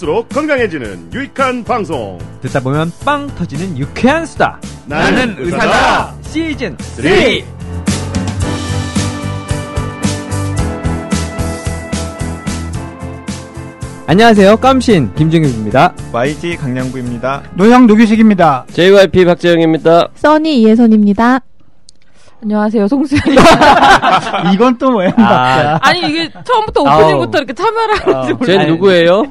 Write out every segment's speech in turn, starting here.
들을수록 건강해지는 유익한 방송. 듣다 보면 빵 터지는 유쾌한 수다. 나는 의사다. 시즌 3. 안녕하세요. 깜신 김종엽입니다. YG 강량구입니다. 노형 노규식입니다. JYP 박재영입니다. 써니 이혜선입니다. 안녕하세요, 송수연입니다. 이건 또 뭐야? 아니 이게 처음부터 오프닝부터 이렇게 참여를 하는지 몰라요. 쟤 누구예요?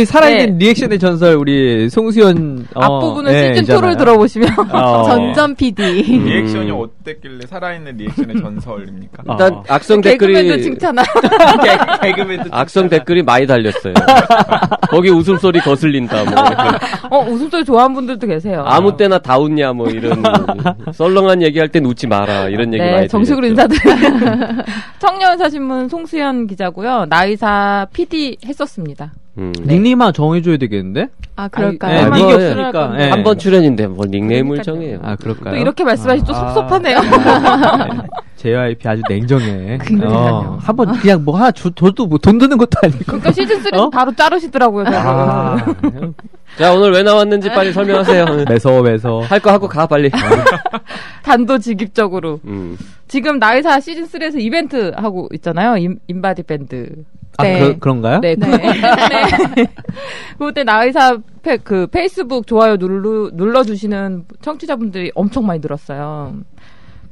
살아있는 리액션의 전설 우리 송수연 앞부분은 시즌2를 들어보시면 전전 PD 리액션이 어땠길래 살아있는 리액션의 전설입니까? 일단 악성 댓글이 개그맨도 칭찬하 개그맨도 악성 댓글이 많이 달렸어요. 거기 웃음소리 거슬린다 뭐. 웃음소리 좋아하는 분들도 계세요. 아무 때나 다 웃냐 뭐 이런 썰렁한 얘기할 땐 웃지 마라 이런 얘기 많이 정식으로 들렸죠. 인사드려요. 청년사신문 송수연 기자고요. 나이사 PD 했었습니다. 닉네임 하나 정해줘야 되겠는데? 아 그럴까요? 네, 닉이 없으니까 네. 한 번 출연인데 뭘 닉네임을 정해요. 아 그럴까요? 또 이렇게 말씀하시 또 섭섭하네요. JYP 아주 냉정해. 그러니까요. 한번 그냥 뭐 하나 줘도 뭐 돈 드는 것도 아니고. 그러니까 시즌3 바로 자르시더라고요. 자 오늘 왜 나왔는지 빨리 설명하세요. 매서 할 거 하고 가 빨리. 단도직입적으로. 지금 나이사 시즌3에서 이벤트 하고 있잖아요. 인바디 밴드. 네. 그런가요? 네. 그때 나이사 페이스북 좋아요 눌러주시는 청취자분들이 엄청 많이 늘었어요.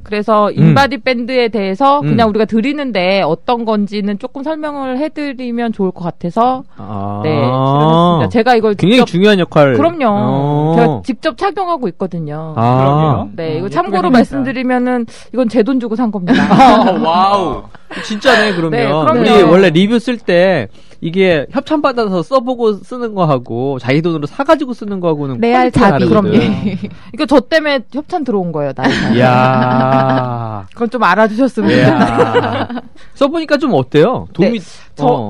그래서 인바디 밴드에 대해서 그냥 우리가 드리는데 어떤 건지는 조금 설명을 해드리면 좋을 것 같아서 출연했습니다. 제가 이걸 굉장히 중요한 역할. 그럼요. 제가 직접 착용하고 있거든요. 네, 이거 참고로 말씀드리면은 이건 제 돈 주고 산 겁니다. 와우. 진짜네 그러면. 네, 그럼요. 우리 원래 리뷰 쓸 때 이게 협찬 받아서 써보고 쓰는 거하고 자기 돈으로 사가지고 쓰는 거하고는 레알 자비. 그럼요. 이거 저 때문에 협찬 들어온 거예요. 나이사. 이야. 그건 좀 알아주셨으면. 써보니까 좀 어때요? 도움이.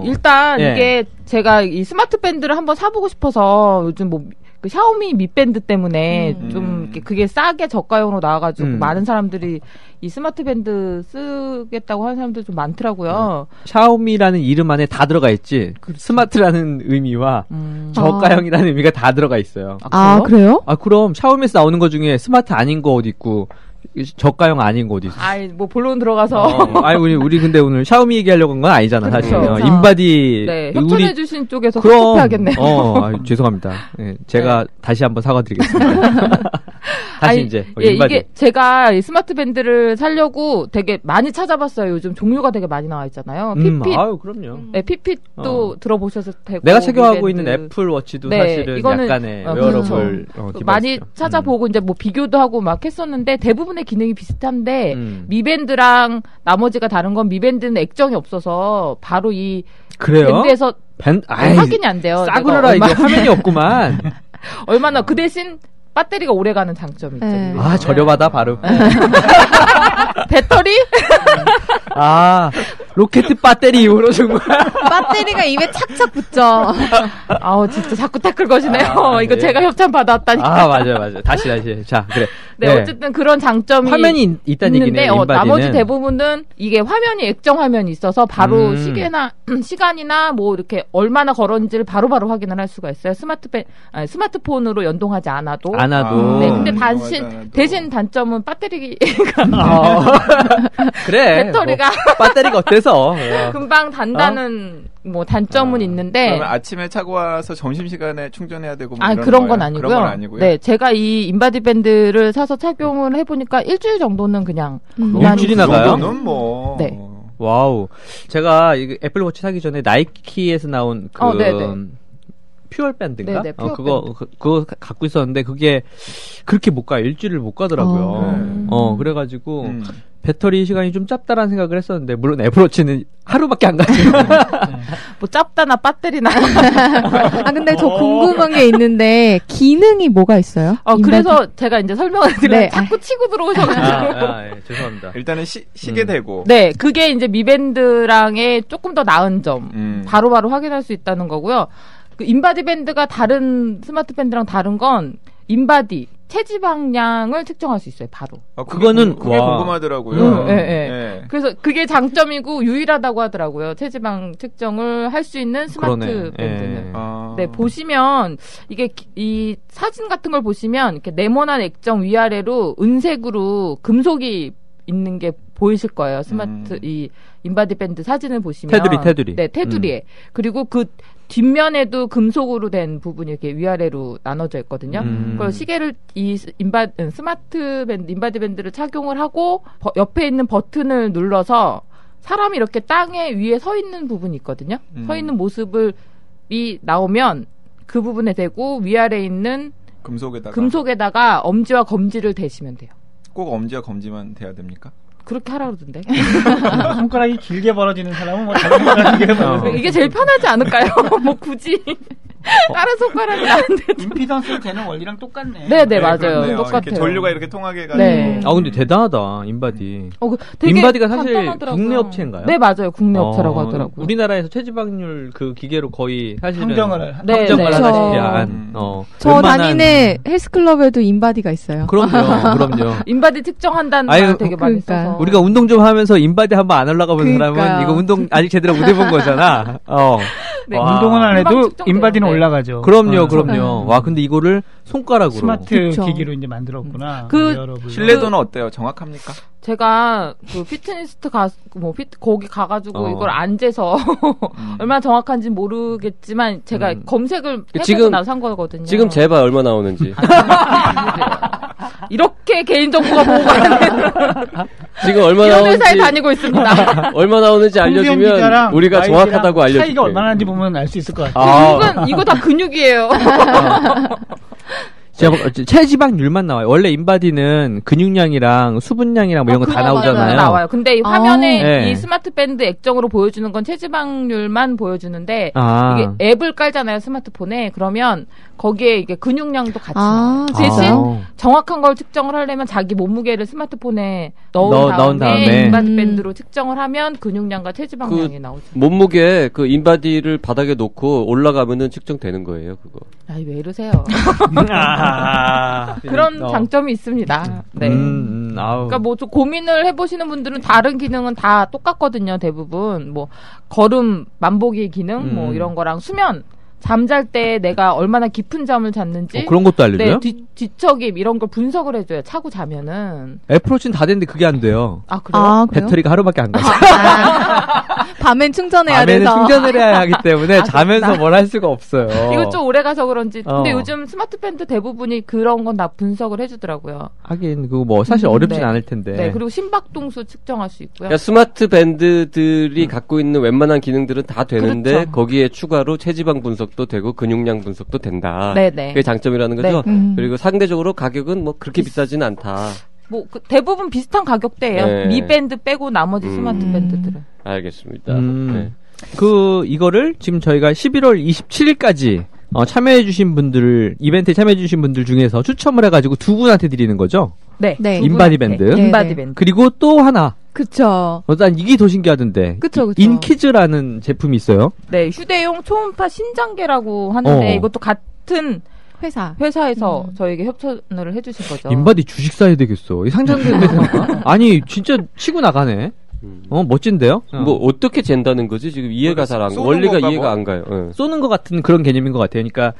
일단 이게 제가 이 스마트 밴드를 한번 사보고 싶어서 요즘 뭐 그 샤오미 미 밴드 때문에 좀 이렇게 그게 싸게 저가형으로 나와가지고 많은 사람들이 이 스마트 밴드 쓰겠다고 하는 사람들이 좀 많더라고요. 샤오미라는 이름 안에 다 들어가 있지. 스마트라는 의미와 저가형이라는 의미가 다 들어가 있어요. 그래요? 그럼 샤오미에서 나오는 거 중에 스마트 아닌 거 어디 있고 저가형 아닌 거 어디 있어? 뭐 본론 들어가서. 우리 근데 오늘 샤오미 얘기하려고 한 건 아니잖아, 사실. 인바디. 네, 협찬해주신 쪽에서 섭섭해하겠네요. 죄송합니다. 네, 제가 다시 한번 사과드리겠습니다. 다시 이제. 인바디. 이게 제가 이 스마트 밴드를 사려고 되게 많이 찾아봤어요. 요즘 종류가 되게 많이 나와 있잖아요. 핏핏. 그럼요. 네, 핏핏도 들어보셔도 되고. 내가 착용하고 있는 애플워치도 사실은 이거는 약간의 웨어러블 기반이죠. 많이 찾아보고 이제 뭐 비교도 하고 막 했었는데 대부분의 기능이 비슷한데 미밴드랑 나머지가 다른 건 미밴드는 액정이 없어서 바로 이 밴드에서 확인이 안 돼요. 싸구려라 이거 화면이 없구만. 얼마나 그 대신 배터리가 오래가는 장점이 있죠. 저렴하다 바로. 배터리? 로켓 배터리 이후로 정말. 배터리가 입에 착착 붙죠. 진짜 자꾸 태클 거시네요. 이거 제가 협찬 받았다니. 맞아. 다시. 자, 그래. 네, 어쨌든 그런 장점이 화면이 있다는 얘기네. 나머지 대부분은 이게 화면이 액정 화면이 있어서 바로 시간이나 뭐 이렇게 얼마나 걸었는지를 바로바로 확인을 할 수가 있어요. 스마트폰으로 연동하지 않아도. 네, 근데 대신 단점은 배터리가 그래. 배터리가 배터리가 어때서 금방 단다는 뭐 단점은 있는데. 그러면 아침에 차고 와서 점심 시간에 충전해야 되고 뭐 그런 건 아니고요. 네, 제가 이 인바디 밴드를 사서 착용을 해보니까 일주일 정도는 그냥 일주일이 나가요? 뭐. 네. 와우. 제가 애플워치 사기 전에 나이키에서 나온 퓨얼 밴드인가? 네네, 그거 갖고 있었는데 그게 그렇게 못 가요. 일주일을 못 가더라고요. 그래가지고 배터리 시간이 좀 짧다라는 생각을 했었는데 물론 애플워치는 하루밖에 안 가죠. 뭐 짧다나 배터리나. 근데 저 궁금한 게 있는데 기능이 뭐가 있어요? 그래서 제가 이제 설명을 드려요. 자꾸 치고 들어오셔가지고. 죄송합니다. 일단은 쉬게 되고. 네, 그게 이제 미밴드랑의 조금 더 나은 점. 바로바로 확인할 수 있다는 거고요. 그 인바디 밴드가 다른 스마트 밴드랑 다른 건 인바디 체지방량을 측정할 수 있어요. 바로. 그거는 그게 와. 궁금하더라고요. 예, 예. 예. 그래서 그게 장점이고 유일하다고 하더라고요. 체지방 측정을 할 수 있는 스마트 그러네. 밴드는. 예. 아. 네, 보시면 이게 이 사진 같은 걸 보시면 이렇게 네모난 액정 위아래로 은색으로 금속이 있는 게 보이실 거예요. 스마트 이 인바디 밴드 사진을 보시면 테두리. 네, 테두리에. 그리고 그 뒷면에도 금속으로 된 부분이 이렇게 위아래로 나눠져 있거든요. 그걸 시계를 스마트 밴드 인바디 밴드를 착용을 하고 옆에 있는 버튼을 눌러서 사람이 이렇게 땅에 위에 서 있는 부분이 있거든요. 서 있는 모습이 나오면 그 부분에 대고 위아래에 있는 금속에다가 엄지와 검지를 대시면 돼요. 꼭 엄지와 검지만 돼야 됩니까? 그렇게 하라 그러던데. 손가락이 길게 벌어지는 사람은 뭐 다른 손가락이 이게 제일 편하지 않을까요? 뭐 굳이 다른 손가락이 안 돼. 임피던스로 되는 원리랑 똑같네. 네네, 맞아요. 그렇네요. 똑같아요. 이렇게 전류가 이렇게 통하게 해가지고. 네. 근데 대단하다 인바디. 되게 인바디가 사실 간단하더라고요. 국내 업체인가요? 네, 맞아요. 국내 업체라고 하더라고요. 우리나라에서 체지방률 그 기계로 거의 사실은 평정을 평정을 네. 하다시피 한. 저 웬만한- 다니는 헬스클럽에도 인바디가 있어요. 그럼요. 인바디 측정한다는 아유, 말 되게 많이 그러니까. 써서. 우리가 운동 좀 하면서 인바디 한번 안 올라가 본 그러니까요. 사람은 이거 운동 아직 제대로 못 해본 거잖아. 네. 와. 운동은 안 해도 금방 측정돼요. 인바디는 네. 올라가죠. 그럼요. 와, 근데 이거를 손가락으로. 스마트 그쵸. 기기로 이제 만들었구나. 그 여러분. 신뢰도는 어때요? 정확합니까? 제가 그 피트니스트 거기 가가지고 이걸 안 재서 얼마나 정확한지 모르겠지만 제가 검색을 해보고 나서 산 거거든요. 지금 재봐 얼마 나오는지. 이렇게 개인정보가 보호가 지금 얼마 이런 나오는지 회사에 다니고 있습니다. 얼마 나오는지 홍수영 알려주면 기자랑 우리가 YG 랑 정확하다고 알려줄게. 차이가 얼마나 나는지 보면 알 수 있을 것 같아요. 이거 다 근육이에요. 체지방률만 나와요. 원래 인바디는 근육량이랑 수분량이랑 뭐 이런 거 다 나오잖아요. 나와요. 근데 이 화면에 네. 이 스마트 밴드 액정으로 보여주는 건 체지방률만 보여주는데 이게 앱을 깔잖아요. 스마트폰에. 그러면 거기에 이게 근육량도 같이 나와요. 대신 정확한 걸 측정을 하려면 자기 몸무게를 스마트폰에 넣은 다음에 인바디 밴드로 측정을 하면 근육량과 체지방량이 나오죠. 몸무게 그 인바디를 바닥에 놓고 올라가면은 측정되는 거예요, 그거. 아이, 왜 이러세요? 그런 장점이 있습니다. 네. 그러니까 뭐 좀 고민을 해보시는 분들은 다른 기능은 다 똑같거든요. 대부분 뭐 걸음 만보기 기능 뭐 이런 거랑 수면 잠잘 때 내가 얼마나 깊은 잠을 잤는지 그런 것도 알려줘요? 네, 뒤척임 이런 걸 분석을 해줘요. 차고 자면은. 애플워치는 다 됐는데 그게 안 돼요. 아 그래요? 그래요? 배터리가 하루밖에 안 가요. 밤엔 충전해야 밤에는 돼서. 충전을 해야 하기 때문에 자면서 뭘 할 수가 없어요. 이거 좀 오래 가서 그런지. 근데 요즘 스마트 밴드 대부분이 그런 건 다 분석을 해주더라고요. 하긴 그거 뭐 사실 어렵진 네. 않을 텐데. 네, 그리고 심박동수 측정할 수 있고요. 그러니까 스마트 밴드들이 갖고 있는 웬만한 기능들은 다 되는데 그렇죠. 거기에 추가로 체지방 분석도 되고 근육량 분석도 된다. 네네. 그게 장점이라는 거죠. 네. 그리고 상대적으로 가격은 뭐 그렇게 비싸진 않다. 뭐 대부분 비슷한 가격대예요. 네. 미 밴드 빼고 나머지 스마트 밴드들은. 알겠습니다. 네. 이거를 지금 저희가 11월 27일까지 참여해주신 분들, 이벤트에 참여해주신 분들 중에서 추첨을 해가지고 두 분한테 드리는 거죠? 네. 네. 인바디 밴드. 네. 인바디 밴드. 그리고 또 하나. 그쵸. 난 이게 더 신기하던데. 그쵸. 인키즈라는 제품이 있어요. 네, 휴대용 초음파 신장계라고 하는데 이것도 같은 회사에서 저에게 협찬을 해주신 거죠. 인바디 주식 사야 되겠어. 상장되는 아니 진짜 치고 나가네. 멋진데요? 뭐 어떻게 잰다는 거지? 지금 이해가 잘 안 가. 원리가 이해가 안 가요. 쏘는 것 같은 그런 개념인 것 같아요. 그러니까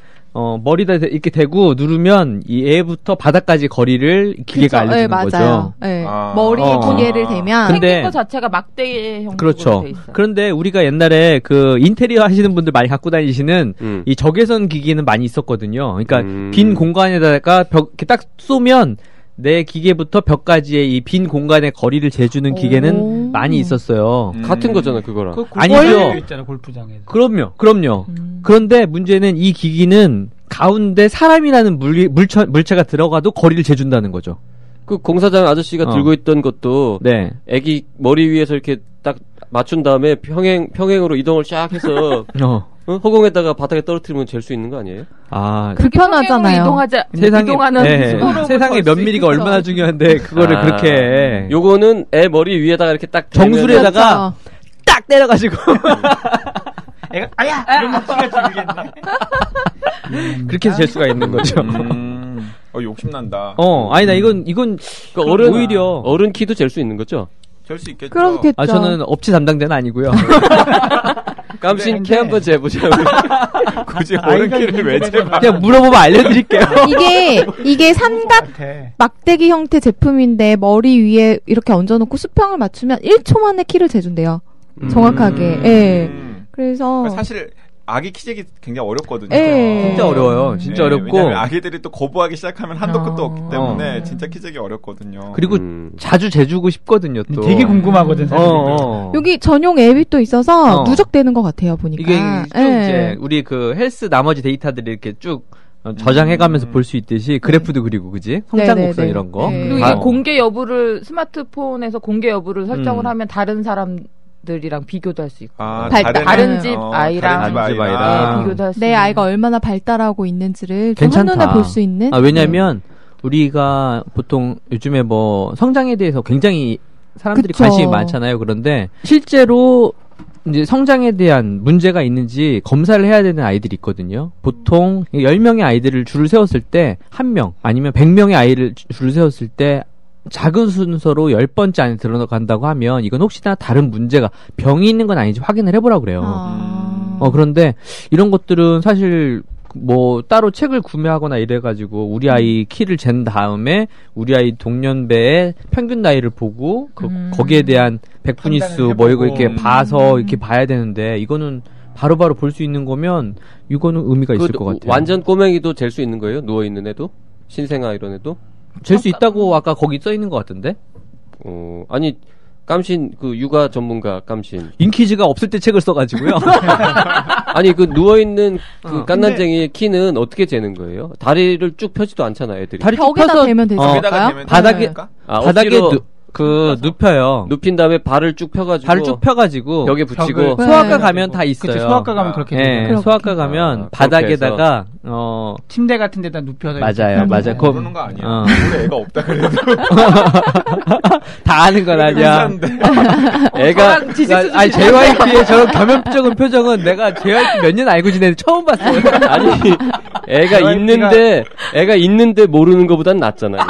머리다 이렇게 대고 누르면 이 애부터 바닥까지 거리를 기계가 그쵸? 알려주는 네, 거죠. 맞아요. 네. 머리에 기계를 대면 근데 생긴 것 자체가 막대형으로 그렇죠. 돼 있어요. 그런데 우리가 옛날에 그 인테리어 하시는 분들 많이 갖고 다니시는 이 적외선 기기는 많이 있었거든요. 그러니까 빈 공간에다가 벽 이렇게 딱 쏘면 내 기계부터 벽까지의 이 빈 공간의 거리를 재주는 기계는 많이 있었어요. 같은 거잖아, 그거랑. 아니죠. 있잖아, 골프장에. 그럼요. 그런데 문제는 이 기기는 가운데 사람이라는 물체가 들어가도 거리를 재준다는 거죠. 그 공사장 아저씨가 들고 있던 것도 애기 머리 위에서 이렇게 딱 맞춘 다음에 평행으로 이동을 쫙 해서 허공에다가 바닥에 떨어뜨리면 잴 수 있는 거 아니에요? 불편하잖아요. 세상에 몇 미리가 얼마나 중요한데 그거를 그렇게 해. 요거는 애 머리 위에다가 이렇게 딱 정수리에다가 딱 때려가지고 애가 아야 이러면 치가 죽겠네. 그렇게 해서 잴 수가 있는 거죠. 욕심난다. 아니, 나 이건, 그러니까 오히려 어른 키도 잴 수 있는 거죠? 잴 수 있겠죠. 그렇겠죠. 저는 업체 담당자는 아니고요. 깜신 키 한번 재보자. 굳이 어른 키를 왜 재봐? 그냥 물어보면 알려드릴게요. 이게 삼각 막대기 형태 제품인데 머리 위에 이렇게 얹어놓고 수평을 맞추면 1초 만에 키를 재준대요. 정확하게. 예. 그래서 사실 아기 키 재기 굉장히 어렵거든요. 진짜 어려워요. 진짜 어렵고. 왜냐면 아기들이 또 거부하기 시작하면 한도 끝도 없기 때문에 진짜 키 재기 어렵거든요. 그리고 자주 재주고 싶거든요. 또. 되게 궁금하거든. 사실. 여기 전용 앱이 또 있어서 누적되는 것 같아요. 보니까. 이게 쭉 이제 우리 그 헬스 나머지 데이터들이 이렇게 쭉 저장해가면서 볼 수 있듯이 그래프도 그리고 그지? 성장 곡선 이런 거. 그리고 이게 공개 여부를 스마트폰에서 공개 여부를 설정을 하면 다른 사람들이랑 비교도 할 수 있고 다른 집 아이랑 비교도 할 수 있고 내 아이가 얼마나 발달하고 있는지를 좀 한눈에 볼 수 있는. 왜냐면 우리가 보통 요즘에 뭐 성장에 대해서 굉장히 사람들이 그쵸. 관심이 많잖아요. 그런데 실제로 이제 성장에 대한 문제가 있는지 검사를 해야 되는 아이들이 있거든요. 보통 10명의 아이들을 줄을 세웠을 때 1명 아니면 100명의 아이를 줄을 세웠을 때 작은 순서로 10번째 안에 들어간다고 하면 이건 혹시나 다른 문제가 병이 있는 건 아닌지 확인을 해보라고 그래요. 그런데 이런 것들은 사실 뭐 따로 책을 구매하거나 이래가지고 우리 아이 키를 잰 다음에 우리 아이 동년배의 평균 나이를 보고 거기에 대한 백분위수 뭐 이거 이렇게 봐서 이렇게 봐야 되는데 이거는 바로바로 볼 수 있는 거면 이거는 의미가 있을 것 같아요. 완전 꼬맹이도 잴 수 있는 거예요? 누워있는 애도? 신생아 이런 애도? 잴 수 있다고 아까 거기 써 있는 것 같은데? 아니 깜신 그 육아 전문가 깜신 인키즈가 없을 때 책을 써가지고요. 아니 그 누워있는 그 깐난쟁이의 키는 어떻게 재는 거예요? 다리를 쭉 펴지도 않잖아요 애들이. 다리 벽에다 대면 되지 않을까요? 바닥에 눕혀요. 눕힌 다음에 발을 쭉 펴가지고 벽에 붙이고 소아과 가면 다 있어요. 그치, 소아과 가면 그렇게 돼요. 소아과 가면 바닥에다가 침대 같은 데다 눕혀서 맞아요. 모르는 거 아니야. 우리 애가 없다 그래도 다 아는 건 아니야. 애가 아니 JYP의 저런 겸연쩍은 표정은 내가 JYP 몇 년 알고 지내는데 처음 봤어요. 아니 애가 있는데 모르는 것보단 낫잖아요.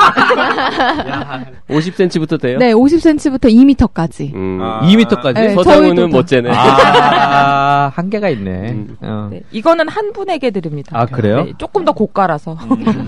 50cm부터 돼요? 네, 50cm부터 2m까지. 2m까지? 네, 서장훈은 못 재네. 한계가 있네. 네, 이거는 한 분에게 드립니다. 아, 그래요? 네, 조금 더 고가라서.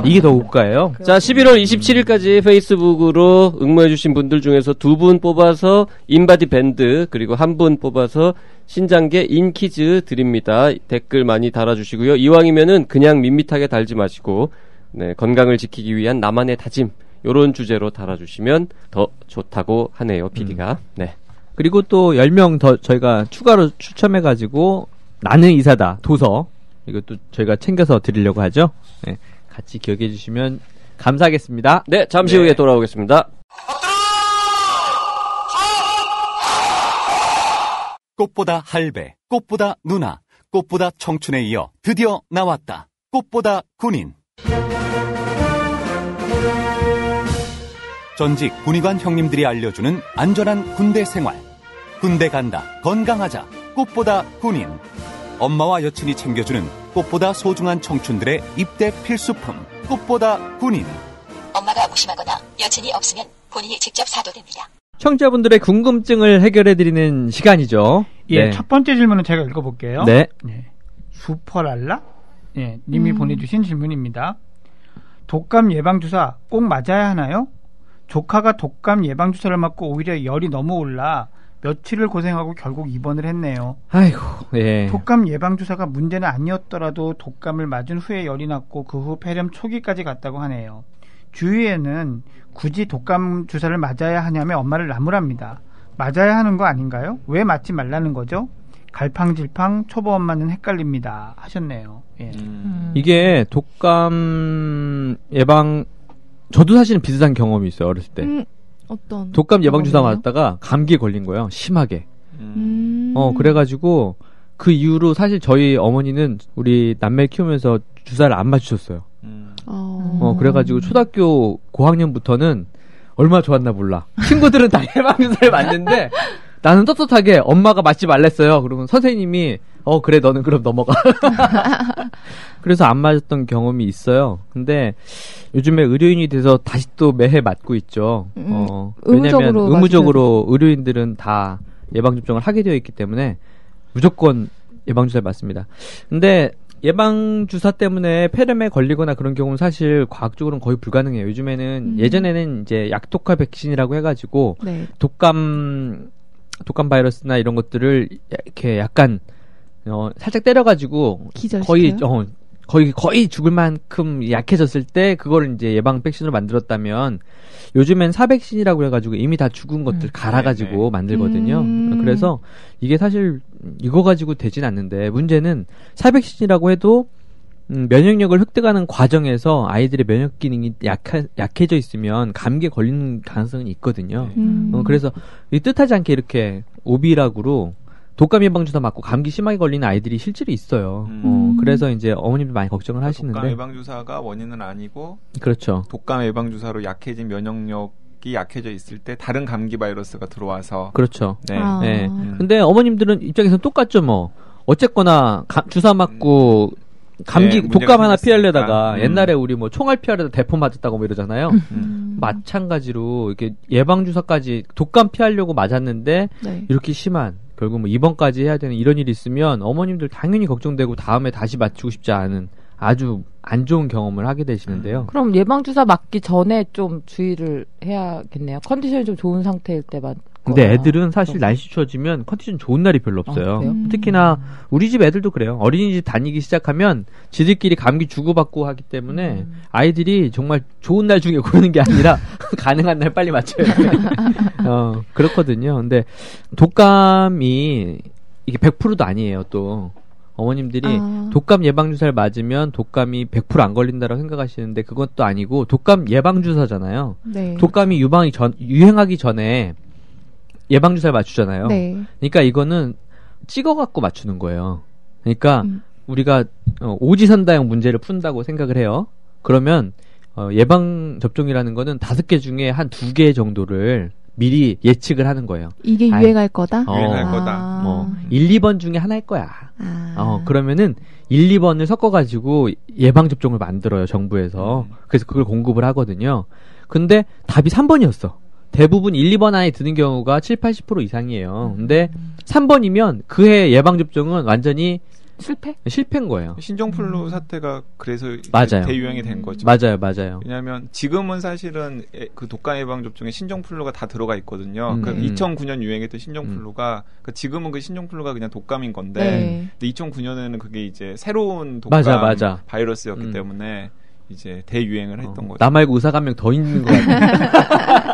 이게 더 고가예요? 자, 11월 27일까지 페이스북으로 응모해주신 분들 중에서 2분 뽑아서 인바디 밴드, 그리고 1분 뽑아서 신장계 인키즈 드립니다. 댓글 많이 달아주시고요. 이왕이면은 그냥 밋밋하게 달지 마시고, 네, 건강을 지키기 위한 나만의 다짐, 요런 주제로 달아주시면 더 좋다고 하네요, PD가. 네. 그리고 또 10명 더 저희가 추가로 추첨해가지고 나는 이사다 도서 이것도 저희가 챙겨서 드리려고 하죠. 네. 같이 기억해 주시면 감사하겠습니다. 네, 잠시 후에 돌아오겠습니다. 꽃보다 할배, 꽃보다 누나, 꽃보다 청춘에 이어 드디어 나왔다. 꽃보다 군인. 전직 군의관 형님들이 알려주는 안전한 군대 생활. 군대 간다, 건강하자, 꽃보다 군인. 엄마와 여친이 챙겨주는 꽃보다 소중한 청춘들의 입대 필수품, 꽃보다 군인. 엄마가 무심하거나 여친이 없으면 본인이 직접 사도 됩니다. 청취자분들의 궁금증을 해결해드리는 시간이죠. 예, 네. 첫 번째 질문은 제가 읽어볼게요. 네. 슈퍼랄라? 예, 님이 보내주신 질문입니다. 독감 예방주사 꼭 맞아야 하나요? 조카가 독감 예방주사를 맞고 오히려 열이 너무 올라 며칠을 고생하고 결국 입원을 했네요. 아이고, 예. 독감 예방주사가 문제는 아니었더라도 독감을 맞은 후에 열이 났고 그 후 폐렴 초기까지 갔다고 하네요. 주위에는 굳이 독감 주사를 맞아야 하냐며 엄마를 나무랍니다. 맞아야 하는 거 아닌가요? 왜 맞지 말라는 거죠? 갈팡질팡 초보 엄마는 헷갈립니다. 하셨네요. 예. 이게 독감 예방 저도 사실은 비슷한 경험이 있어요. 어렸을 때. 어떤 독감 예방주사 맞았다가 감기에 걸린 거예요. 심하게. 그래가지고 그 이후로 사실 저희 어머니는 우리 남매 키우면서 주사를 안 맞추셨어요. 그래가지고 초등학교 고학년부터는 얼마나 좋았나 몰라. 친구들은 다 예방주사를 맞는데 나는 떳떳하게 엄마가 맞지 말랬어요. 그러면 선생님이 그래 너는 그럼 넘어가. 그래서 안 맞았던 경험이 있어요. 근데 요즘에 의료인이 돼서 다시 또 매해 맞고 있죠. 왜냐면 의무적으로 의료인들은 다 예방접종을 하게 되어 있기 때문에 무조건 예방주사를 맞습니다. 근데 예방주사 때문에 폐렴에 걸리거나 그런 경우는 사실 과학적으로는 거의 불가능해요. 요즘에는 예전에는 이제 약독화 백신이라고 해가지고 네. 독감 바이러스나 이런 것들을 이렇게 약간 살짝 때려가지고 거의 죽을 만큼 약해졌을 때 그걸 이제 예방 백신으로 만들었다면 요즘엔 사백신이라고 해가지고 이미 다 죽은 것들 갈아가지고 만들거든요. 그래서 이게 사실 이거 가지고 되진 않는데 문제는 사백신이라고 해도 면역력을 획득하는 과정에서 아이들의 면역 기능이 약해져 있으면 감기에 걸리는 가능성이 있거든요. 그래서 이 뜻하지 않게 이렇게 오비락으로 독감 예방주사 맞고 감기 심하게 걸리는 아이들이 실제로 있어요. 그래서 이제 어머님도 많이 걱정을 하시는데 독감 예방주사가 원인은 아니고 그렇죠. 독감 예방주사로 약해진 면역력이 약해져 있을 때 다른 감기 바이러스가 들어와서 그렇죠. 네. 네. 근데 어머님들은 입장에서는 똑같죠 뭐. 어쨌거나 주사 맞고 감기 독감 하나 피하려다가 옛날에 우리 뭐 총알 피하려다 대포 맞았다고 뭐 이러잖아요. 마찬가지로 이렇게 예방주사까지 독감 피하려고 맞았는데 네. 이렇게 심한 결국 뭐 입원까지 해야 되는 이런 일이 있으면 어머님들 당연히 걱정되고 다음에 다시 맞추고 싶지 않은 아주 안 좋은 경험을 하게 되시는데요. 그럼 예방주사 맞기 전에 좀 주의를 해야겠네요. 컨디션이 좀 좋은 상태일 때만. 근데 애들은 사실 날씨 추워지면 컨디션 좋은 날이 별로 없어요. 특히나 우리 집 애들도 그래요. 어린이집 다니기 시작하면 지들끼리 감기 주고받고 하기 때문에 아이들이 정말 좋은 날 중에 고르는 게 아니라 가능한 날 빨리 맞춰야 돼. 그렇거든요. 근데 독감이 이게 100%도 아니에요. 또 어머님들이 독감 예방주사를 맞으면 독감이 100% 안 걸린다고 생각하시는데 그것도 아니고 독감 예방주사잖아요. 네. 독감이 유행하기 전에 예방주사를 맞추잖아요. 네. 그러니까 이거는 찍어갖고 맞추는 거예요. 그러니까 우리가 오지선다형 문제를 푼다고 생각을 해요. 그러면 예방접종이라는 거는 5개 중에 한 2개 정도를 미리 예측을 하는 거예요. 이게 유행할 거다? 유행할 거다. 뭐 1, 2번 중에 하나일 거야. 그러면은 1, 2번을 섞어가지고 예방접종을 만들어요. 정부에서. 그래서 그걸 공급을 하거든요. 근데 답이 3번이었어. 대부분 1, 2번 안에 드는 경우가 7, 80% 이상이에요. 근데 3번이면 그해 예방접종은 완전히 실패인 거예요. 신종플루 사태가 그래서 맞아요. 대유행이 된 거죠. 맞아요. 왜냐하면 지금은 사실은 그 독감 예방접종에 신종플루가 다 들어가 있거든요. 그 2009년 유행했던 신종플루가 지금은 그 신종플루가 그냥 독감인 건데 근데 2009년에는 그게 이제 새로운 독감 바이러스였기 때문에 이제 대유행을 했던 거죠. 나 말고 의사가 한 명 더 있는 거 같아요.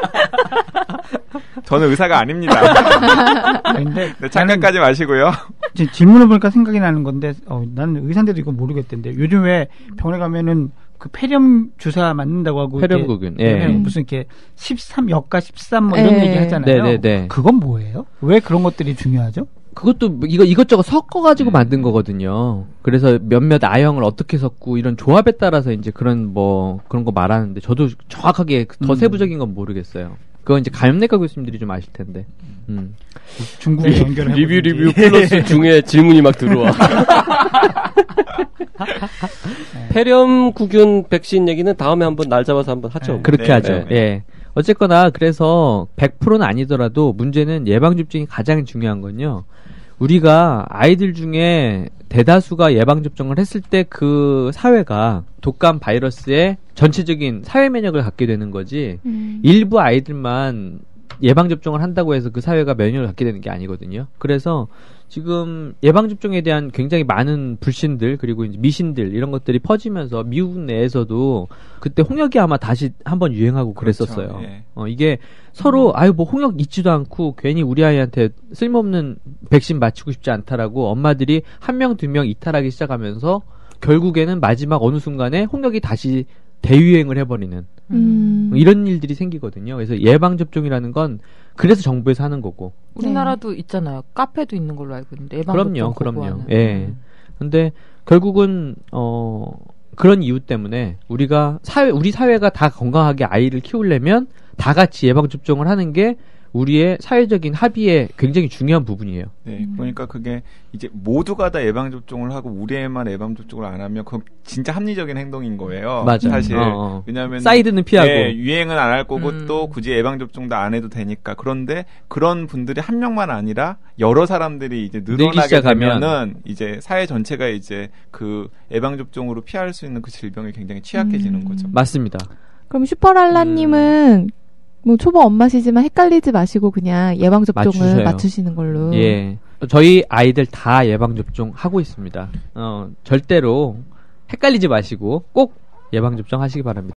저는 의사가 아닙니다. 근데 잠깐까지 마시고요. 질문을 보니까 생각이 나는 건데, 나는 의사인데도 이건 모르겠던데, 요즘 왜 병원에 가면은 그 폐렴 주사 맞는다고 하고 폐렴구균, 무슨 이렇게 13 역가 13 뭐 이런 얘기 하잖아요. 네네네. 그건 뭐예요? 왜 그런 것들이 중요하죠? 그것도 이것저것 섞어가지고 만든 거거든요. 그래서 몇몇 아형을 어떻게 섞고 이런 조합에 따라서 이제 그런 거 말하는데 저도 정확하게 더 세부적인 건 모르겠어요. 그건 이제 감염내과 교수님들이 좀 아실 텐데. 중국에 연결해 리뷰 플러스 중에 질문이 막 들어와. 폐렴구균 백신 얘기는 다음에 한번 날 잡아서 한번 하죠. 그렇게 하죠. 예. 어쨌거나 그래서 100%는 아니더라도 문제는 예방접종이 가장 중요한 건요. 우리가 아이들 중에 대다수가 예방접종을 했을 때 그 사회가 독감 바이러스의 전체적인 사회 면역을 갖게 되는 거지 일부 아이들만 예방접종을 한다고 해서 그 사회가 면역을 갖게 되는 게 아니거든요. 그래서 지금 예방접종에 대한 굉장히 많은 불신들 그리고 이제 미신들 이런 것들이 퍼지면서 미국 내에서도 그때 홍역이 아마 다시 한번 유행하고 그랬었어요. 그렇죠. 예. 이게 서로 뭐 홍역 있지도 않고 괜히 우리 아이한테 쓸모없는 백신 맞추고 싶지 않다라고 엄마들이 1명, 2명 이탈하기 시작하면서 결국에는 마지막 어느 순간에 홍역이 다시 대유행을 해버리는 이런 일들이 생기거든요. 그래서 예방접종이라는 건 그래서 정부에서 하는 거고. 우리나라도 있잖아요. 카페도 있는 걸로 알고 있는데 예방접종 그럼요. 예. 근데 결국은 그런 이유 때문에 우리 사회가 다 건강하게 아이를 키우려면 다 같이 예방접종을 하는 게 우리의 사회적인 합의에 굉장히 중요한 부분이에요. 네, 그러니까 그게 이제 모두가 다 예방접종을 하고 우리 애만 예방접종을 안 하면 그건 진짜 합리적인 행동인 거예요. 맞아. 사실. 왜냐하면 사이드는 피하고. 네, 유행은 안 할 거고 또 굳이 예방접종도 안 해도 되니까. 그런데 그런 분들이 한 명만 아니라 여러 사람들이 이제 늘어나게 되면은 이제 사회 전체가 이제 그 예방접종으로 피할 수 있는 그 질병이 굉장히 취약해지는 거죠. 맞습니다. 그럼 슈퍼랄라님은 뭐 초보 엄마시지만 헷갈리지 마시고 그냥 예방접종을 맞추시는 걸로. 예. 저희 아이들 다 예방접종 하고 있습니다. 절대로 헷갈리지 마시고 꼭 예방접종 하시기 바랍니다.